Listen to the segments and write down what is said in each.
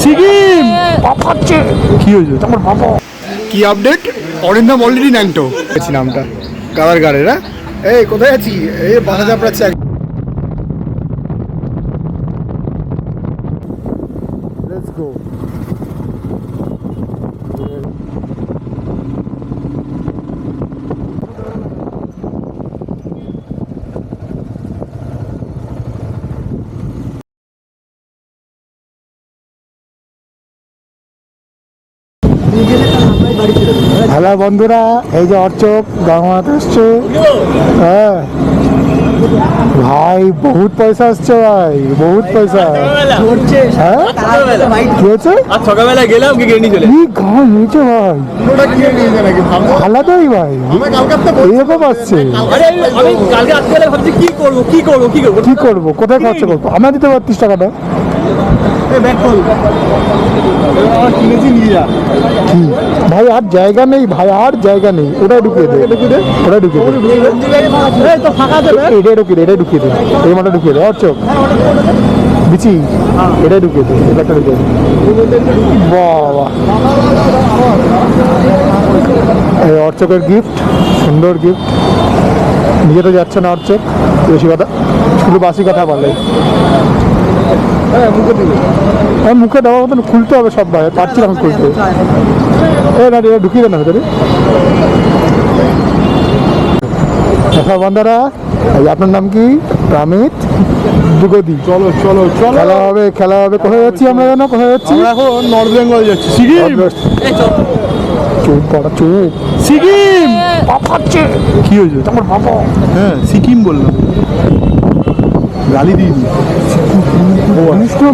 সিকিম পাপাচ্ছে কি হয়েছে তোমার বাবা কি আপডেট অরিন্দম অলরেডি ন্যাংটো আছি নামটা কালার গাড়ের এই কোথায় আছি এই বাসা চাপড়াচ্ছে লেটস গো হ্যালো বন্ধুরা, এই যে অর্চক গাঙাতে আসছে। হ্যাঁ ভাই, বহুত পয়সা আসছে ভাই, বহুত পয়সা। হ্যাঁ কি হচ্ছে? সকালবেলা গেলাম কি গেনি চলে কি গান হয়েছে ভাই, আলাদাই ভাই, এইরকম আসছে। আমি কালকে আসতে ভাবছি কি করবো কোথায় খরচা করবো? আমরা দিতে 32 টাকাটা ভাই, আর জায়গা নেই ভাই, আর জায়গা নেই। ওটা ঢুকিয়ে দে, ওটা ঢুকিয়ে দে, এটাই ঢুকিয়ে দে, এটাই ঢুকিয়ে দে, এই মাটা ঢুকিয়ে দে। অর্চক বিচি, এটাই ঢুকিয়ে দে, এটা একটা ঢুকিয়ে দে। বাবা, এই অর্চকের গিফট, সুন্দর গিফট। নিজে তো যাচ্ছে না অর্চক, বেশি কথা, শুধু বাসি কথা বলে। হ্যাঁ মুখে দেওয়ার মতন খুলতে হবে সব ভাই, পারছি না খুলতে। না এটা ঢুকিয়ে দেন না ভেতরে। আচ্ছা বন্ধুরা, আপনার নাম কি? রামিত দুগদি। চলো চলো চলো, খেলা হবে। কোথায় যাচ্ছি আমরা? জানো কোথায় যাচ্ছি? এখন নর্থ বেঙ্গল যাচ্ছি। সিকিম চুপ পড়া, চুপ। সিকিম পাপাচ্ছে কি হয়েছে তোমার বাবা? হ্যাঁ সিকিম বললাম, গালি দিই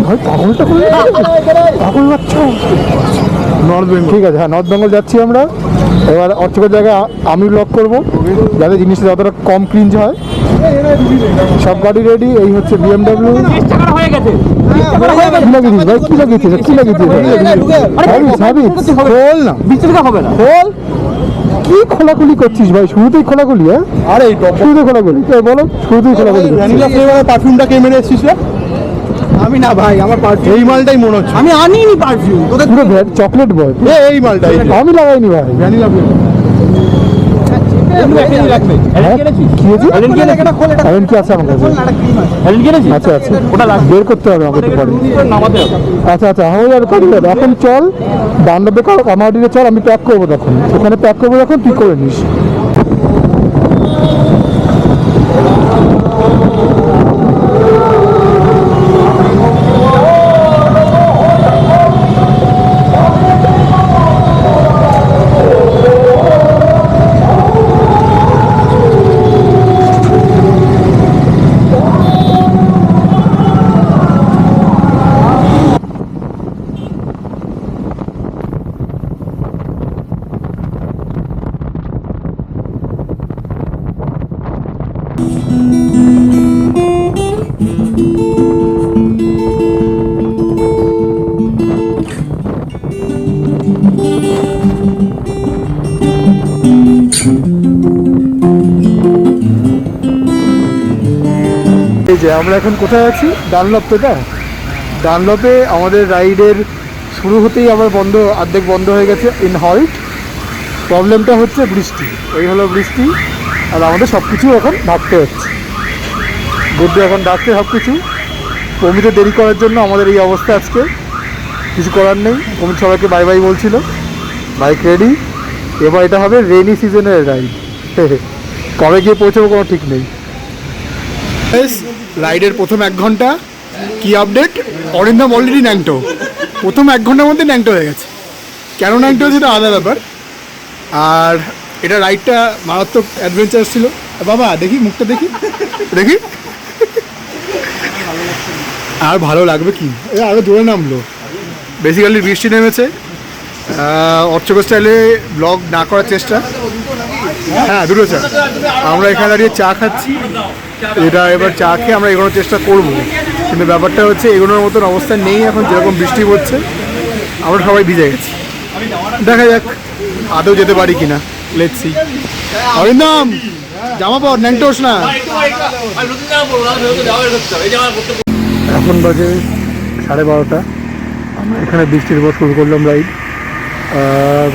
ভাই, পাগলটা করে পাগল বাচ্চা। নর্থ বেঙ্গল, ঠিক আছে। হ্যাঁ নর্থ বেঙ্গল যাচ্ছি আমরা। এবার অর্চকের জায়গায় আমি ব্লক করবো, যাতে জিনিসটা যতটা কম ক্রিঞ্জ হয়। সব গাড়ি রেডি। এই হচ্ছে BMW। কি লাগিয়েছিস? খোল না, হবে না। খোল, কি খোলাখুলি করছিস ভাই? শুরুতেই খোলাখুলি? হ্যাঁ আরে শুরুতেই খোলাখুলি, বলো শুরুতেই খোলাখুলি। ভ্যানিলা ফ্লেভারের পারফিউমটা কে মেরে এসেছিস? আমি না ভাই, আমার পারফিউম এই মালটাই মনে হচ্ছে। আমি আনিনি পারফিউম, তোদের পুরো চকলেট বয় এই মালটাই আমি লাগাইনি ভাই। ভ্যানিলা ফ্লেভার আচ্ছা আচ্ছা, ওটা বের করতে হবে আমাকে একটু পরে। আচ্ছা আচ্ছা, এখন চল ডান্ডবে আমার দিকে চল, আমি প্যাক করবো তখন। ওখানে প্যাক করবো যখন তুই করে নিস। যে আমরা এখন কোথায় আছি? ডানলপ। তো এটা ডানলপে আমাদের রাইডের শুরু হতেই আবার অর্ধেক বন্ধ হয়ে গেছে ইন হল্ট। প্রবলেমটা হচ্ছে বৃষ্টি, এই হলো বৃষ্টি। আর আমাদের সব কিছু এখন ডাকতে হচ্ছে, গুড্ডু এখন ডাকতে সব কিছু। অমিতে দেরি করার জন্য আমাদের এই অবস্থা আজকে। কিছু করার নেই, অমিত সবাইকে বাই বাই বলছিল। Bike ready. এবার এটা হবে রেনি সিজনের রাইড। কবে গিয়ে পৌঁছাবো কোনো ঠিক নেই। রাইডের প্রথম 1 ঘন্টা কি আপডেট? অরিন্দম অলরেডি ন্যাংটো। প্রথম 1 ঘন্টার মধ্যে ন্যাংটো হয়ে গেছে। কেন ন্যাংটো হয়েছে এটা আলাদা ব্যাপার। আর এটা রাইডটা মারাত্মক অ্যাডভেঞ্চার ছিল। বাবা দেখি মুখটা, দেখি দেখি, আর ভালো লাগবে কি? আরও জোরে নামলো। বেসিক্যালি বৃষ্টি নেমেছে। অর্চক স্টাইলে ব্লগ না করার চেষ্টা। হ্যাঁ দুটো চা। আমরা এখানে দাঁড়িয়ে চা খাচ্ছি। এটা এবার চা খেয়ে আমরা এগোনোর চেষ্টা করবো, কিন্তু ব্যাপারটা হচ্ছে এগোনোর মতন অবস্থা নেই এখন। যেরকম বৃষ্টি পড়ছে আমরা সবাই ভিজে গেছি। দেখা যাক আদৌ যেতে পারি কিনা। Let's see. অরিন্দম জামা পর, ন্যাংটোস না। এখন বাজে 12:30। আমরা এখানে বৃষ্টির পর শুরু করলাম রাইড।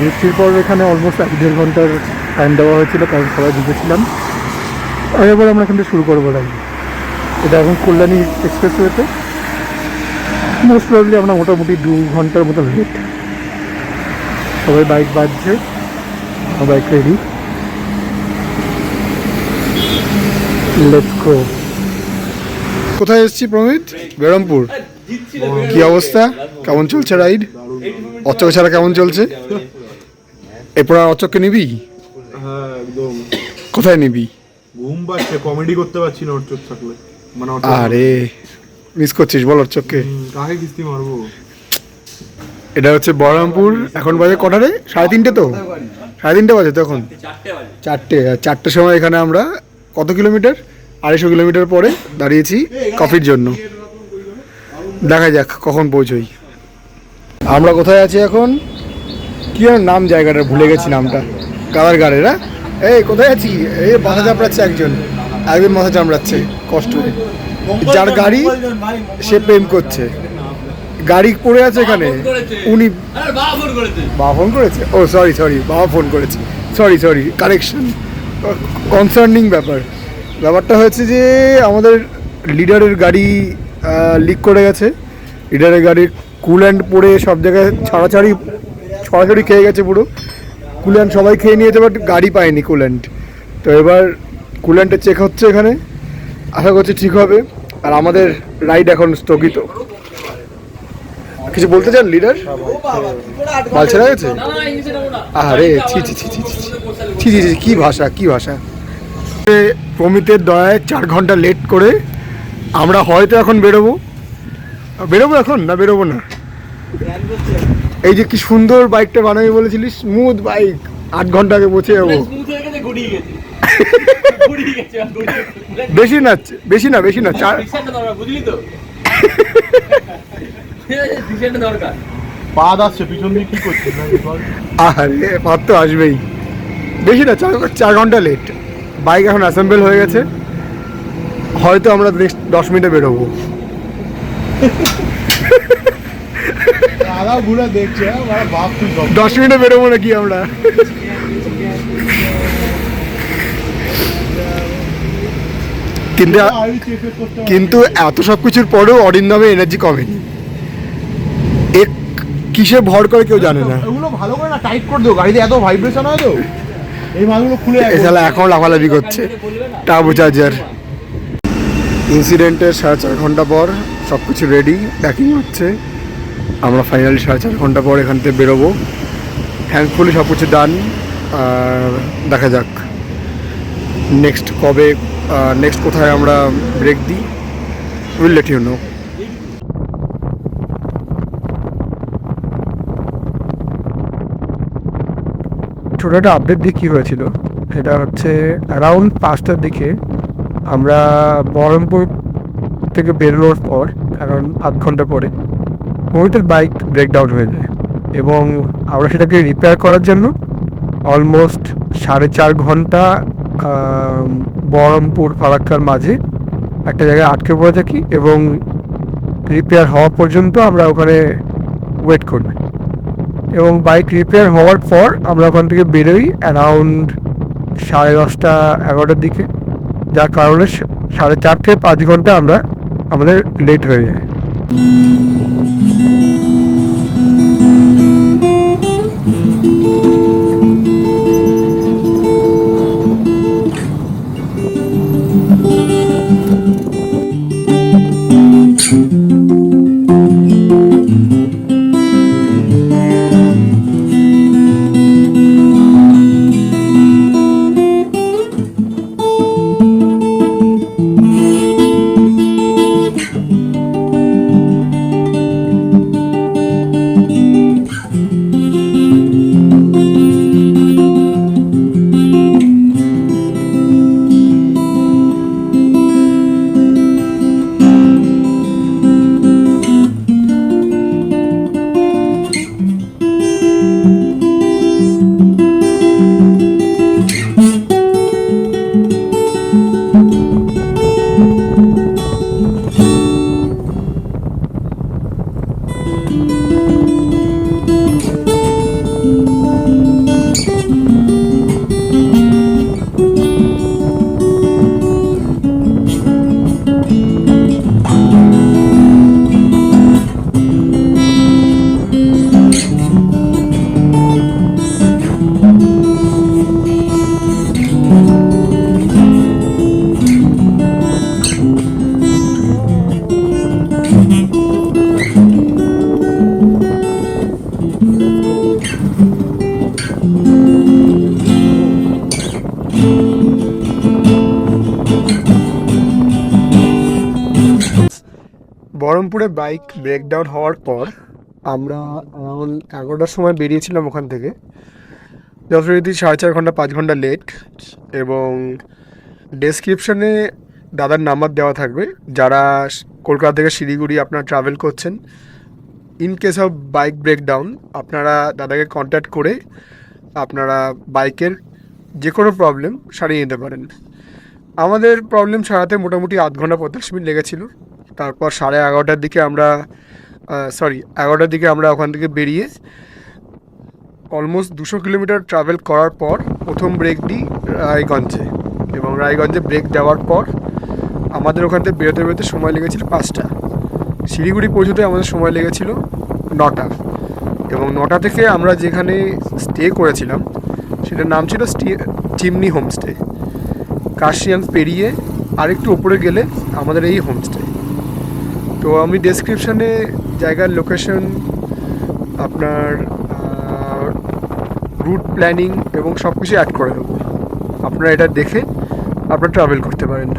বৃষ্টির পর এখানে অলমোস্ট 1-1.5 ঘন্টার টাইম দেওয়া হয়েছিল, কারণ সবাই ভিজেছিলাম। আর এবার আমরা এখান থেকে শুরু করবো রাইড। এটা এখন কল্যাণী এক্সপ্রেসওয়েতে। মোস্ট প্রবলি আমরা মোটামুটি 2 ঘন্টার মতো লেট। সবাই বাইক বাজছে, বাইক রেডি, লেটস গো। কোথায় এসেছি প্রমিত? বেরমপুর। কি অবস্থা, কেমন চলছে রাইড? অচক ছাড়া কেমন চলছে? এরপর আর অচককে নিবি? হ্যাঁ একদম। কোথায় নিবি? ঘুম পাচ্ছে, কমেডি করতে পারছি না ওর চোখ থাকলে। মানে আরে মিস করছিস বল অচককে? কাকে কিস্তি মারবো? এটা হচ্ছে বহরমপুর। এখন বাজে কটা রে? 3:30 তো? 3:30 বাজে তো এখন? 4টে। আর 4টের সময় এখানে আমরা কত কিলোমিটার, 250 কিলোমিটার পরে দাঁড়িয়েছি কফির জন্য। দেখা যাক কখন পৌঁছই। আমরা কোথায় আছি এখন? কি আর নাম জায়গাটা ভুলে গেছি নামটা। কাদার গাড়ে না? এই কোথায় আছি? এই মাথা চাপড়াচ্ছে একজন মাথা চাপড়াচ্ছে কষ্ট হয়ে। যার গাড়ি সে প্রেম করছে, গাড়ি পড়ে আছে এখানে। উনি বাবা ফোন করেছে? ও সরি বাবা ফোন করেছে। সরি কারেকশন, কনসার্নিং ব্যাপারটা হয়েছে যে আমাদের লিডারের গাড়ি লিক করে গেছে। লিডারের গাড়ির কুল্যান্ট পড়ে সব জায়গায় ছড়াছড়ি খেয়ে গেছে পুরো। কুল্যান্ট সবাই খেয়ে নিয়েছে, বাট গাড়ি পায়নি কুল্যান্ট। তো এবার কুল্যান্টে চেক হচ্ছে এখানে, আশা করছি ঠিক হবে। আর আমাদের রাইড এখন স্থগিত। কিছু বলতে চান লিডার? বাল ছেড়ে গেছে? আরে ছি কি ভাষা। প্রমিতের দয়ায় 4 ঘন্টা লেট করে আমরা হয়তো এখন বেরোবো এখন না বেরোবো না। এই যে কি সুন্দর বাইকটা বানাবি বলেছিলিস, স্মুথ বাইক, 8 ঘন্টা আগে পৌঁছে যাবো। বেশি না 4। পাদ আসছে পিছন দিয়ে, কি করছিস? আরে পাদ তো আসবেই। বেশি না, 4 ঘন্টা লেট। বাইক এখন অ্যাসেম্বল হয়ে গেছে, হয়তো আমরা নেক্সট 10 মিনিটে বেরোবো। দাদা ঘুরে দেখছে, বাপ তুই 10 মিনিটে বেরোবো নাকি আমরা? কিন্তু এত সব কিছুর পরেও অরিন্দমের এনার্জি কমেনি। এক কিসে ভর করে কেউ জানে না। এগুলো ভালো করে না টাইট করে দিও, গাড়িতে এত ভাইব্রেশন হয় তো। এই মালগুলো খুলে এছাড়া এখন লাফালাফি করছে টার্বো চার্জার। ইনসিডেন্টের 4.5 ঘন্টা পর সব কিছু রেডি, প্যাকিং হচ্ছে। আমরা ফাইনালি 4.5 ঘন্টা পর এখান থেকে বেরোবো। থ্যাঙ্কফুলি সব কিছু ডান। দেখা যাক নেক্সট কোথায় আমরা ব্রেক দিই। Will let you know. ছোটো একটা আপডেট দিয়ে কী হয়েছিল, এটা হচ্ছে অ্যারাউন্ড 5টার দিকে আমরা বহরমপুর থেকে বেরোনোর পর অ্যারাউন্ড 8 ঘন্টা পরে মোহিতের বাইক ব্রেকডাউন হয়ে যায়, এবং আমরা সেটাকে রিপেয়ার করার জন্য অলমোস্ট 4.5 ঘন্টা বহরমপুর ফারাক্কার মাঝে একটা জায়গায় আটকে পড়ে থাকি, এবং রিপেয়ার হওয়া পর্যন্ত আমরা ওখানে ওয়েট করি। এবং বাইক রিপেয়ার হওয়ার পর আমরা ওখান থেকে বেরোই অ্যারাউন্ড 10:30 11টার দিকে, যার কারণে 4.5 থেকে 5 ঘন্টা আমাদের লেট হয়ে যায়। ওখানে বাইক ব্রেকডাউন হওয়ার পর আমরা অ্যারাউন্ড 11টার সময় বেরিয়েছিলাম ওখান থেকে, যথারীতি 4.5 ঘন্টা 5 ঘন্টা লেট। এবং ডেসক্রিপশনে দাদার নাম্বার দেওয়া থাকবে, যারা কলকাতা থেকে শিলিগুড়ি আপনারা ট্রাভেল করছেন, in case of bike breakdown আপনারা দাদাকে কন্ট্যাক্ট করে আপনারা বাইকের যে কোনো প্রবলেম সারিয়ে নিতে পারেন। আমাদের প্রবলেম সারাতে মোটামুটি 8 ঘন্টা 45 মিনিট লেগেছিল। তারপর 11:30টার দিকে আমরা 11টার দিকে আমরা ওখান থেকে বেরিয়ে অলমোস্ট 200 কিলোমিটার ট্রাভেল করার পর প্রথম ব্রেক দিই রায়গঞ্জে। এবং রায়গঞ্জে ব্রেক দেওয়ার পর আমাদের ওখান থেকে বেরোতে বেরোতে সময় লেগেছিল 5টা। শিলিগুড়ি পৌঁছতে আমাদের সময় লেগেছিল 9টা। এবং 9টা থেকে আমরা যেখানে স্টে করেছিলাম সেটার নাম ছিল চিমনি হোমস্টে। কাশিয়ান পেরিয়ে আরেকটু ওপরে গেলে আমাদের এই হোমস্টে। তো আমি ডেসক্রিপশানে জায়গার লোকেশন, আপনার রুট প্ল্যানিং এবং সব কিছু অ্যাড করে দেবো। আপনারা এটা দেখে আপনারা ট্রাভেল করতে পারেন।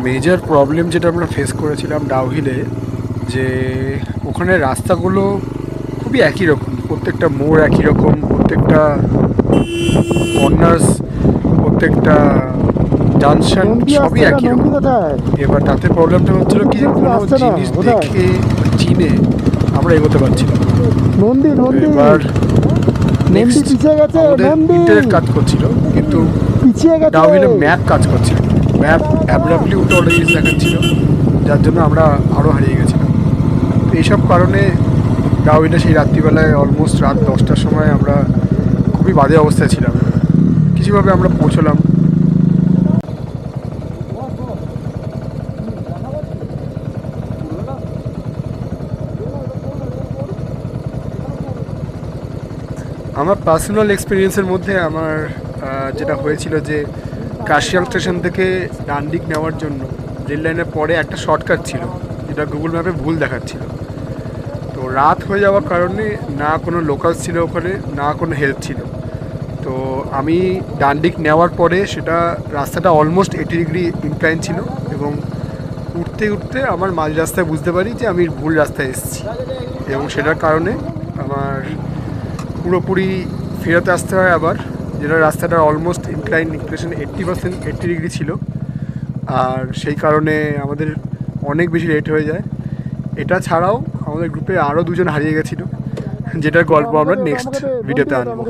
মেজর প্রবলেম যেটা আমরা ফেস করেছিলাম ডাউহিলে, যে ওখানে রাস্তাগুলো খুবই একই রকম, প্রত্যেকটা মোড় একই রকম, প্রত্যেকটা কর্নার্স, প্রত্যেকটা জাংশন সবই একই রকম। এবার তাতে প্রবলেমটা হচ্ছিল কি, যে কোনো জিনিস দেখে চিনে আমরা এগোতে পারছিলাম। এবার নেক্সট আমাদের ইন্টারনেট কাজ করছিল, কিন্তু ডাউহিলে ম্যাপ কাজ করছিল। ম্যাপ অ্যাবরাপ্টলি উল্টো উল্টো জিনিস দেখাচ্ছিল, যার জন্য আমরা আরও হারিয়ে গেছিলাম। তো এইসব কারণে ডাউহিলে সেই রাত্রিবেলায় অলমোস্ট রাত 10টার সময় আমরা খুবই বাজে অবস্থায় ছিলাম। কিছুভাবে আমরা পৌঁছলাম। আমার পার্সোনাল এক্সপিরিয়েন্সের মধ্যে আমার যেটা হয়েছিল, যে কাশিয়াং স্টেশন থেকে ডানদিক নেওয়ার জন্য রেল লাইনের পরে একটা শর্টকাট ছিল, যেটা গুগল ম্যাপে ভুল দেখাচ্ছিল। তো রাত হয়ে যাওয়ার কারণে না কোনো লোকাল ছিল ওখানে, না কোনো হেল্প ছিল। তো আমি ডানদিক নেওয়ার পরে সেটা রাস্তাটা অলমোস্ট 80 ডিগ্রি ইনক্লাইন ছিল, এবং উঠতে উঠতে আমার মাঝ রাস্তায় বুঝতে পারি যে আমি ভুল রাস্তায় এসেছি, এবং সেটার কারণে আমার পুরোপুরি ফেরাতে আসতে হয় আবার, যেটা রাস্তাটা অলমোস্ট ইনক্লেশন 80 ডিগ্রি ছিল। আর সেই কারণে আমাদের অনেক বেশি লেট হয়ে যায়। এটা ছাড়াও আমাদের গ্রুপে আরও দুজন হারিয়ে গেছিলো, যেটার গল্প আমরা নেক্সট ভিডিওতে আনবো।